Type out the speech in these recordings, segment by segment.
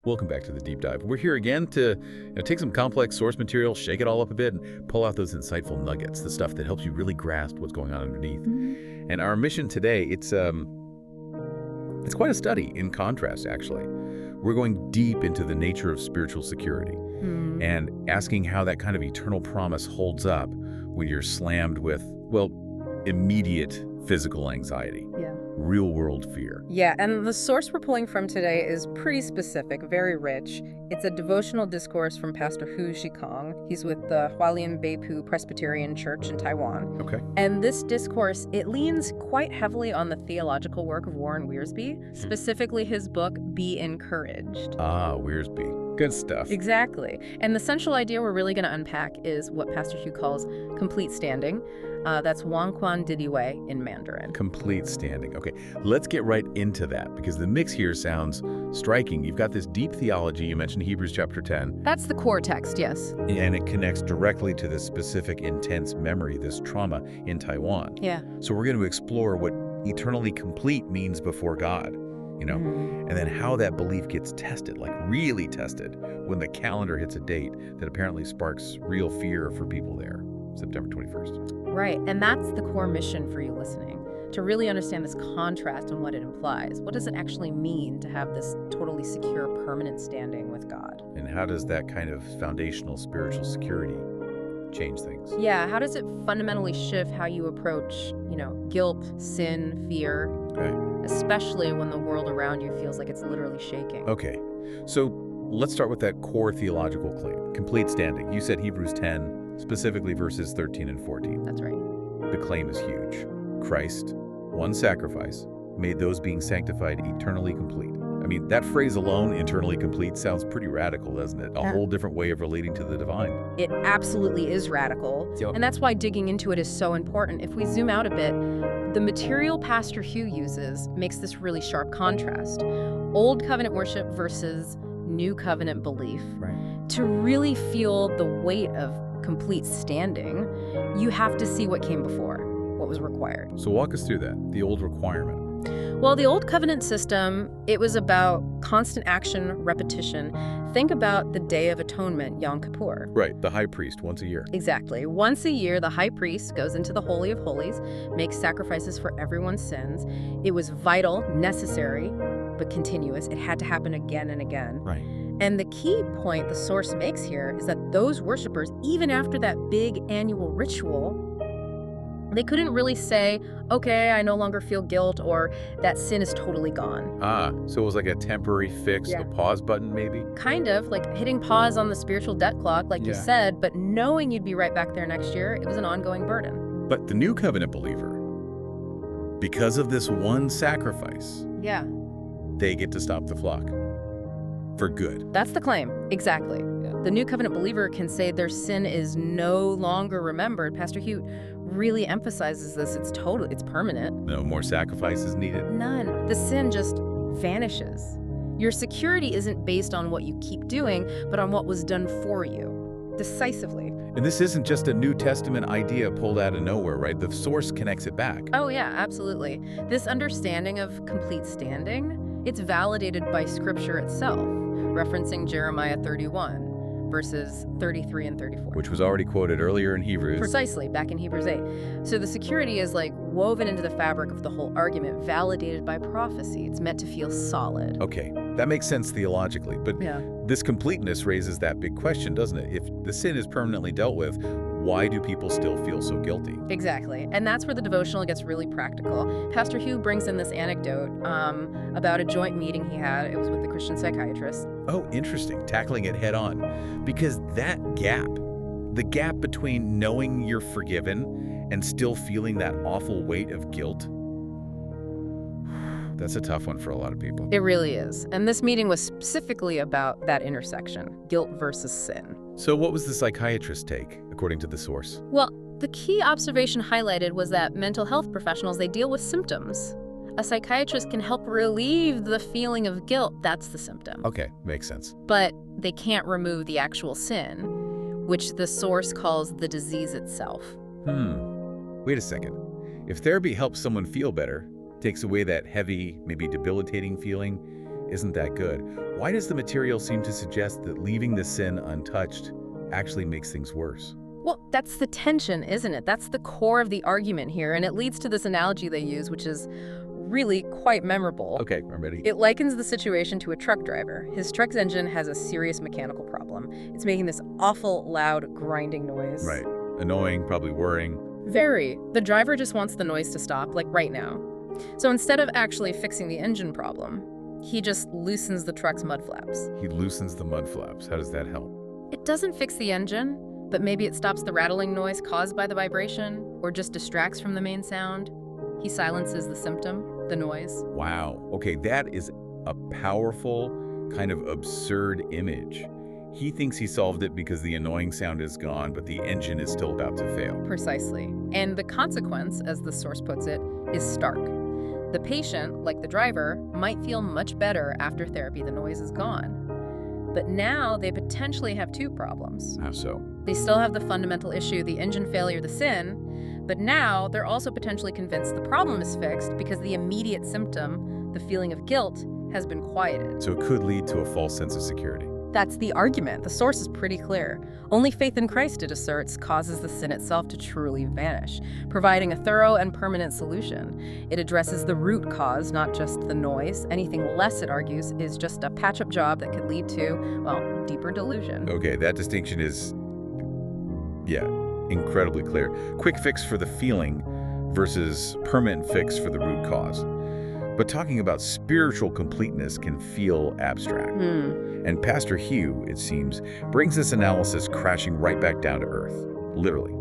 Welcome back to the Deep Dive. We're here again to take some complex source material, shake it all up a bit, and pull out those insightful nuggets, the stuff that helps you really grasp what's going on underneath. Mm-hmm. And our mission today, it's quite a study in contrast, actually. We're going deep into the nature of spiritual security and asking how that kind of eternal promise holds up when you're slammed with, well, immediate physical anxiety. Yeah. Real-world fear. Yeah, and the source we're pulling from today is pretty specific, very rich. It's a devotional discourse from Pastor Hu Zhikong. He's with the Hualien Beipu Presbyterian Church in Taiwan. Okay. And this discourse, it leans quite heavily on the theological work of Warren Wiersbe, specifically his book, Be Encouraged. Ah, Wiersbe. Good stuff. Exactly. And the central idea we're really going to unpack is what Pastor Hu calls complete standing. That's Wangquan Didiwei in Mandarin. Complete standing. Okay, let's get right into that because the mix here sounds striking. You've got this deep theology. You mentioned Hebrews chapter 10. That's the core text, yes. And it connects directly to this specific intense memory, this trauma in Taiwan. Yeah. So we're going to explore what eternally complete means before God, and then how that belief gets tested, like really tested, when the calendar hits a date that apparently sparks real fear for people there, September 21st. Right, and that's the core mission for you listening, to really understand this contrast and what it implies. What does it actually mean to have this totally secure, permanent standing with God? And how does that kind of foundational spiritual security change things? Yeah, how does it fundamentally shift how you approach, guilt, sin, fear, especially when the world around you feels like it's literally shaking? Okay, so let's start with that core theological claim, complete standing. You said Hebrews 10, specifically verses 13 and 14. That's right. The claim is huge. Christ, one sacrifice, made those being sanctified eternally complete. I mean, that phrase alone, eternally complete, sounds pretty radical, doesn't it? A whole different way of relating to the divine. It absolutely is radical. Yep. And that's why digging into it is so important. If we zoom out a bit, the material Pastor Hu uses makes this really sharp contrast. Old covenant worship versus new covenant belief. Right. To really feel the weight of complete standing, you have to see what came before, what was required. So walk us through that, the old requirement. Well, the old covenant system, it was about constant action, repetition. Think about the Day of Atonement, Yom Kippur. Right, the high priest, once a year. Exactly. Once a year, the high priest goes into the Holy of Holies, makes sacrifices for everyone's sins. It was vital, necessary, but continuous. It had to happen again and again. Right. And the key point the source makes here is that those worshipers, even after that big annual ritual, they couldn't really say, okay, I no longer feel guilt, or that sin is totally gone. Ah, so it was like a temporary fix, a pause button maybe? Kind of, like hitting pause on the spiritual debt clock, like you said, but knowing you'd be right back there next year, it was an ongoing burden. But the new covenant believer, because of this one sacrifice, they get to stop the flock. For good. That's the claim. Exactly. The new covenant believer can say their sin is no longer remembered. Pastor Hu really emphasizes this. It's permanent. No more sacrifices needed? None. The sin just vanishes. Your security isn't based on what you keep doing, but on what was done for you, decisively. And this isn't just a New Testament idea pulled out of nowhere, right? The source connects it back. Oh yeah, absolutely. This understanding of complete standing, it's validated by Scripture itself, referencing Jeremiah 31, verses 33 and 34. Which was already quoted earlier in Hebrews. Precisely, back in Hebrews 8. So the security is like woven into the fabric of the whole argument, validated by prophecy. It's meant to feel solid. Okay, that makes sense theologically, but this completeness raises that big question, doesn't it? If the sin is permanently dealt with, why do people still feel so guilty? Exactly. And that's where the devotional gets really practical. Pastor Hu brings in this anecdote about a joint meeting he had. It was with the Christian psychiatrist. Oh, interesting. Tackling it head on. Because that gap, the gap between knowing you're forgiven and still feeling that awful weight of guilt, that's a tough one for a lot of people. It really is. And this meeting was specifically about that intersection, guilt versus sin. So what was the psychiatrist's take, according to the source? Well, the key observation highlighted was that mental health professionals, they deal with symptoms. A psychiatrist can help relieve the feeling of guilt. That's the symptom. Okay, makes sense. But they can't remove the actual sin, which the source calls the disease itself. Wait a second. If therapy helps someone feel better, takes away that heavy, maybe debilitating feeling, isn't that good. Why does the material seem to suggest that leaving the sin untouched actually makes things worse? Well, that's the tension, isn't it? That's the core of the argument here, and it leads to this analogy they use, which is really quite memorable. Okay, I'm ready. It likens the situation to a truck driver. His truck's engine has a serious mechanical problem. It's making this awful, loud, grinding noise. Right. Annoying, probably worrying. Very. The driver just wants the noise to stop, like right now. So instead of actually fixing the engine problem, he just loosens the truck's mud flaps. He loosens the mud flaps. How does that help? It doesn't fix the engine, but maybe it stops the rattling noise caused by the vibration, or just distracts from the main sound. He silences the symptom, the noise. Wow. Okay, that is a powerful, kind of absurd image. He thinks he solved it because the annoying sound is gone, but the engine is still about to fail. Precisely. And the consequence, as the source puts it, is stark. The patient, like the driver, might feel much better after therapy, the noise is gone. But now they potentially have two problems. How so? They still have the fundamental issue, the engine failure, the sin, but now they're also potentially convinced the problem is fixed because the immediate symptom, the feeling of guilt, has been quieted. So it could lead to a false sense of security. That's the argument. The source is pretty clear. Only faith in Christ, it asserts, causes the sin itself to truly vanish, providing a thorough and permanent solution. It addresses the root cause, not just the noise. Anything less, it argues, is just a patch-up job that could lead to, well, deeper delusion. Okay, that distinction is, incredibly clear. Quick fix for the feeling versus permanent fix for the root cause. But talking about spiritual completeness can feel abstract. And Pastor Hugh, it seems, brings this analysis crashing right back down to earth, literally,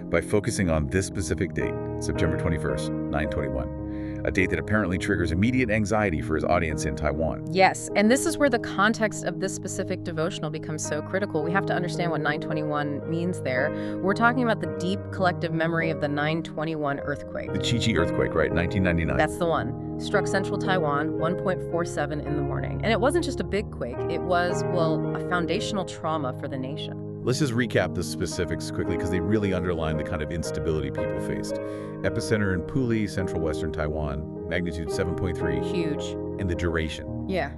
by focusing on this specific date, September 21st, 921, a date that apparently triggers immediate anxiety for his audience in Taiwan. Yes, and this is where the context of this specific devotional becomes so critical. We have to understand what 921 means there. We're talking about the deep collective memory of the 921 earthquake. The Chi-Chi earthquake, right, 1999. That's the one. Struck central Taiwan, 1.47 in the morning. And it wasn't just a big quake, it was, well, a foundational trauma for the nation. Let's just recap the specifics quickly because they really underline the kind of instability people faced. Epicenter in Puli, central western Taiwan, magnitude 7.3. Huge. And the duration. Yeah.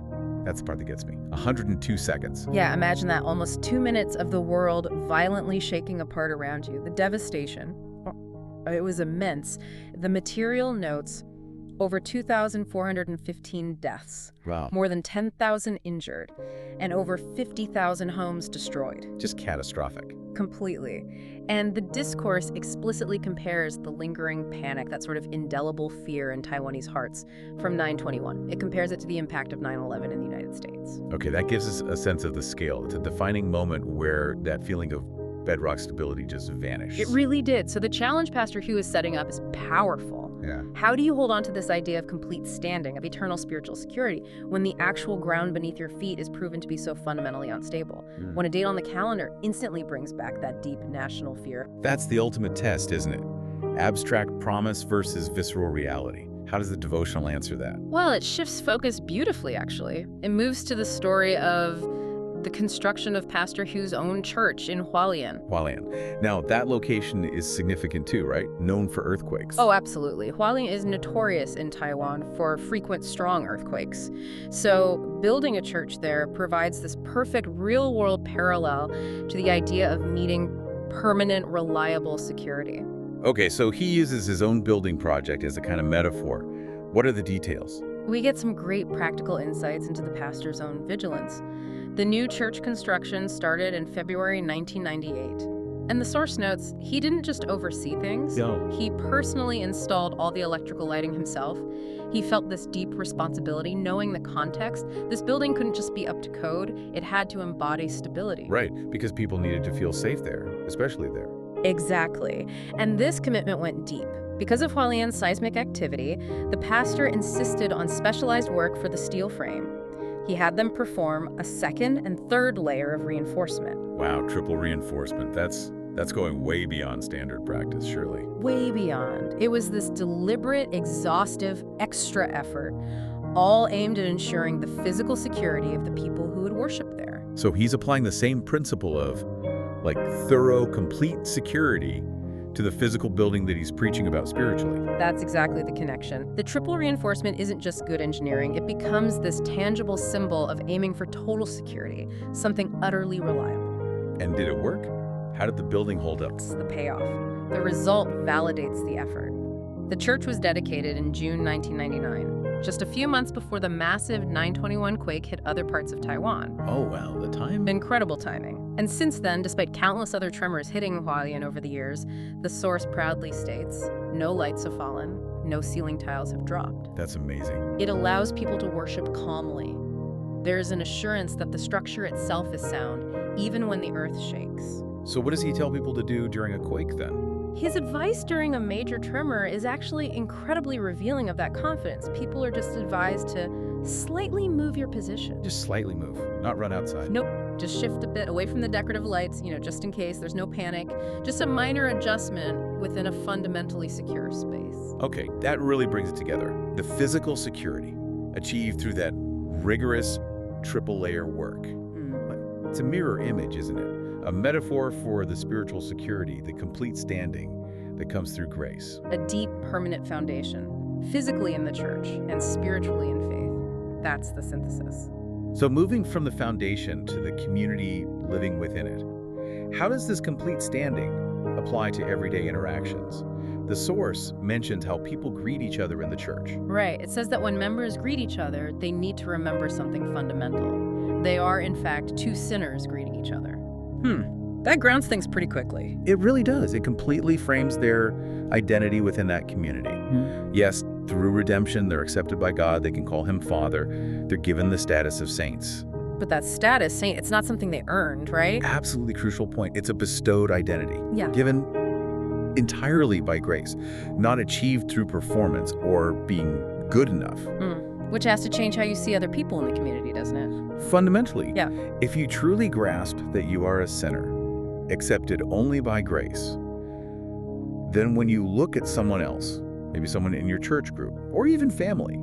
That's the part that gets me. 102 seconds. Yeah, imagine that. Almost 2 minutes of the world violently shaking apart around you. The devastation, it was immense. The material notes, over 2,415 deaths, wow, more than 10,000 injured, and over 50,000 homes destroyed. Just catastrophic. Completely. And the discourse explicitly compares the lingering panic, that sort of indelible fear in Taiwanese hearts, from 9/21. It compares it to the impact of 9/11 in the United States. Okay, that gives us a sense of the scale. It's a defining moment where that feeling of bedrock stability just vanished. It really did. So the challenge Pastor Hugh is setting up is powerful. Yeah. How do you hold on to this idea of complete standing, of eternal spiritual security, when the actual ground beneath your feet is proven to be so fundamentally unstable? When a date on the calendar instantly brings back that deep national fear. That's the ultimate test, isn't it? Abstract promise versus visceral reality. How does the devotional answer that? Well, it shifts focus beautifully, actually. It moves to the story of the construction of Pastor Hugh's own church in Hualien. Hualien. Now, that location is significant too, right? Known for earthquakes. Oh, absolutely. Hualien is notorious in Taiwan for frequent strong earthquakes. So building a church there provides this perfect real-world parallel to the idea of needing permanent, reliable security. Okay, so he uses his own building project as a kind of metaphor. What are the details? We get some great practical insights into the pastor's own vigilance. The new church construction started in February 1998. And the source notes, he didn't just oversee things. No. He personally installed all the electrical lighting himself. He felt this deep responsibility, knowing the context. This building couldn't just be up to code. It had to embody stability. Right, because people needed to feel safe there, especially there. Exactly. And this commitment went deep. Because of Hualien's seismic activity, the pastor insisted on specialized work for the steel frame. He had them perform a second and third layer of reinforcement. Wow, triple reinforcement. That's going way beyond standard practice, surely. Way beyond. It was this deliberate, exhaustive, extra effort, all aimed at ensuring the physical security of the people who would worship there. So he's applying the same principle of, like, thorough, complete security to the physical building that he's preaching about spiritually. That's exactly the connection. The triple reinforcement isn't just good engineering. It becomes this tangible symbol of aiming for total security, something utterly reliable. And did it work? How did the building hold up? It's the payoff. The result validates the effort. The church was dedicated in June 1999, just a few months before the massive 9/21 quake hit other parts of Taiwan. Oh, wow, the time? Incredible timing. And since then, despite countless other tremors hitting Hualien over the years, the source proudly states, no lights have fallen, no ceiling tiles have dropped. That's amazing. It allows people to worship calmly. There is an assurance that the structure itself is sound, even when the earth shakes. So what does he tell people to do during a quake then? His advice during a major tremor is actually incredibly revealing of that confidence. People are just advised to slightly move your position. Just slightly move, not run outside. Nope, just shift a bit away from the decorative lights, just in case, there's no panic. Just a minor adjustment within a fundamentally secure space. Okay, that really brings it together. The physical security achieved through that rigorous triple-layer work. It's a mirror image, isn't it? A metaphor for the spiritual security, the complete standing that comes through grace. A deep, permanent foundation, physically in the church and spiritually in faith. That's the synthesis. So moving from the foundation to the community living within it, how does this complete standing apply to everyday interactions? The source mentions how people greet each other in the church. Right. It says that when members greet each other, they need to remember something fundamental. They are, in fact, two sinners greeting each other. That grounds things pretty quickly. It really does. It completely frames their identity within that community. Yes, through redemption, they're accepted by God. They can call him Father. They're given the status of saints. But that status, saint, it's not something they earned, right? Absolutely crucial point. It's a bestowed identity. Yeah. Given entirely by grace, not achieved through performance or being good enough. Which has to change how you see other people in the community, doesn't it? Fundamentally, Yeah. if you truly grasp that you are a sinner, accepted only by grace, then when you look at someone else, maybe someone in your church group, or even family,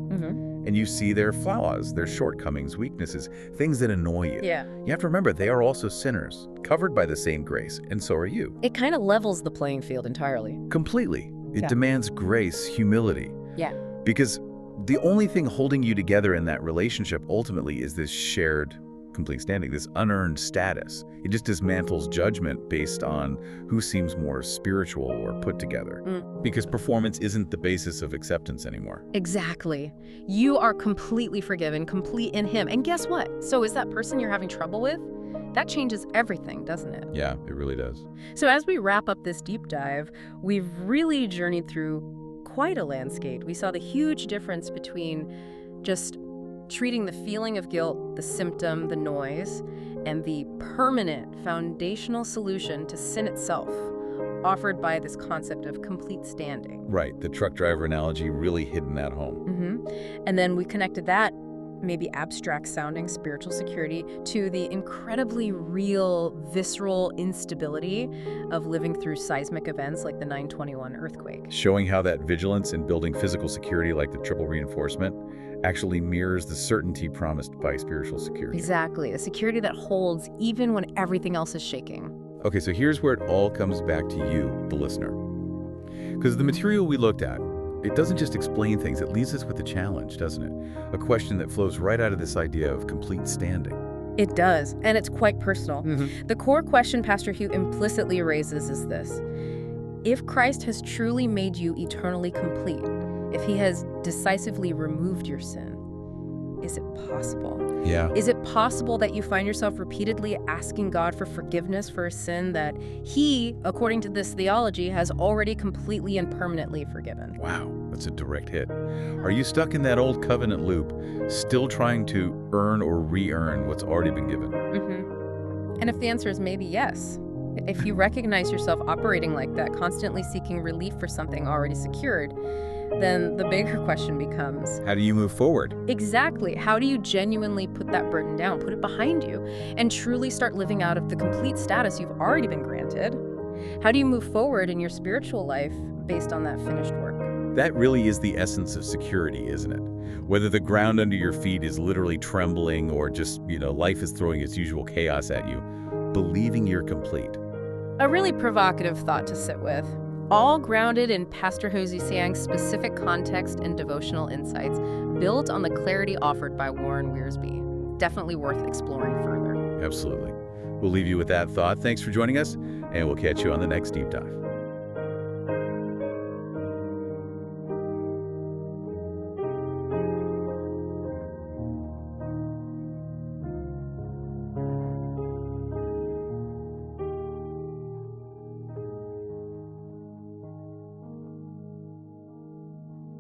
and you see their flaws, their shortcomings, weaknesses, things that annoy you, Yeah. you have to remember they are also sinners, covered by the same grace, and so are you. It kind of levels the playing field entirely. Completely. It Yeah. demands grace, humility. Yeah. Because the only thing holding you together in that relationship ultimately is this shared complete standing, this unearned status. It just dismantles judgment based on who seems more spiritual or put together. Because performance isn't the basis of acceptance anymore. Exactly. You are completely forgiven, complete in him. And guess what? So is that person you're having trouble with? That changes everything, doesn't it? Yeah, it really does. So as we wrap up this deep dive, we've really journeyed through quite a landscape. We saw the huge difference between just treating the feeling of guilt, the symptom, the noise, and the permanent foundational solution to sin itself, offered by this concept of complete standing. Right, the truck driver analogy really hitting that home. And then we connected that maybe abstract-sounding spiritual security to the incredibly real, visceral instability of living through seismic events like the 9/21 earthquake. Showing how that vigilance in building physical security like the triple reinforcement actually mirrors the certainty promised by spiritual security. Exactly, a security that holds even when everything else is shaking. Okay, so here's where it all comes back to you, the listener. Because the material we looked at, it doesn't just explain things, it leaves us with a challenge, doesn't it? A question that flows right out of this idea of complete standing. It does, and it's quite personal. The core question Pastor Hugh implicitly raises is this: if Christ has truly made you eternally complete, if he has decisively removed your sin, is it possible? Yeah. Is it possible that you find yourself repeatedly asking God for forgiveness for a sin that he, according to this theology, has already completely and permanently forgiven? Wow, that's a direct hit. Are you stuck in that old covenant loop, still trying to earn or re-earn what's already been given? And if the answer is maybe yes, if you recognize yourself operating like that, constantly seeking relief for something already secured, then the bigger question becomes, how do you move forward? Exactly. How do you genuinely put that burden down, put it behind you, and truly start living out of the complete status you've already been granted? How do you move forward in your spiritual life based on that finished work? That really is the essence of security, isn't it? Whether the ground under your feet is literally trembling or just, life is throwing its usual chaos at you, believing you're complete. A really provocative thought to sit with. all grounded in Pastor Hosea Siang's specific context and devotional insights, built on the clarity offered by Warren Wiersbe. Definitely worth exploring further. Absolutely. We'll leave you with that thought. Thanks for joining us, and we'll catch you on the next Deep Dive.